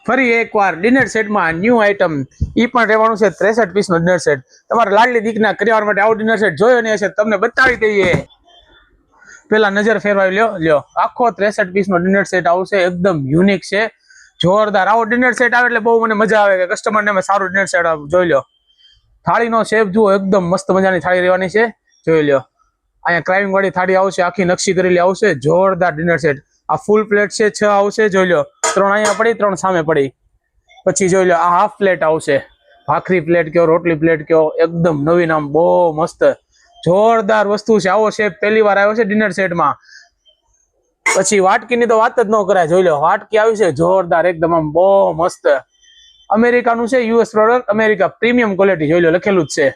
ફરી એકવાર ડિનર સેટમાં ન્યૂ આઇટમ ઈ પણ રહેવાનું છે 63 પીસનો ડિનર સેટ. તમારા લાડલી દીકના કરિયાવર માટે આવો ડિનર સેટ જોયો નહીં હશે, તમને બતાવી દઈએ. પેલા નજર ફેરવાવી લ્યો. આખો 63 પીસનો ડિનર સેટ આવશે, એકદમ યુનિક છે, જોરદાર. આવો ડિનર સેટ આવે એટલે બહુ મને મજા આવે કે કસ્ટમરને અમે સારું ડિનર સેટ જોઈ લો. થાળીનો શેપ જુઓ, એકદમ મસ્ત મજાની થાળી રહેવાની છે, જોઈ લો. અહીંયા ક્રાઇવિંગ વાળી થાળી આવશે, આખી નકશી કરેલી આવશે, જોરદાર ડિનર સેટ. આ ફૂલ પ્લેટ છે, 6 આવશે, જોઈ લો. 3 અહીંયા પડી, 3 સામે પડી. પછી જોઈ લો, આ હાફ પ્લેટ આવશે, ભાખરી પ્લેટ કયો, રોટલી પ્લેટ કયો, એકદમ નવીન, આમ બહુ મસ્ત જોરદાર વસ્તુ છે. આવો શેપ પહેલી વાર આવ્યો છે ડિનર સેટમાં. પછી વાટકીની તો વાત જ ન કરાય, જોઈ લો. વાટકી આવી છે, જોરદાર, એકદમ આમ બહુ મસ્ત. અમેરિકાનું છે, US product, America premium quality, જોઈ લો, લખેલું જ છે.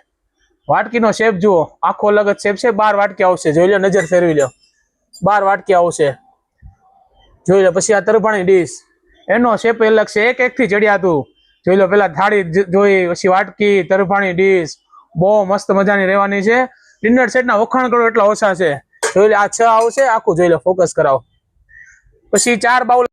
વાટકીનો શેપ જુઓ, આખો અલગ જ શેપ છે. 12 વાટકી આવશે, જોઈ લો, નજર ફેરવી લો. 12 વાટકી આવશે, જોઈ લો. પછી આ તરફાણી ડીશ, એનો શેપ અલગ છે, એક થી ચડિયાતું, જોઈ લો. પેલા થાળી જોઈ, પછી વાટકી, તરફાણી ડીશ, બહુ મસ્ત મજાની રહેવાની છે. ડિનર સેટના વખાણ કરો એટલા ઓછા છે, જોઈ લો. આ 6 આવશે આખું, જોઈ લો, ફોકસ કરાવો. પછી 4 બાઉલ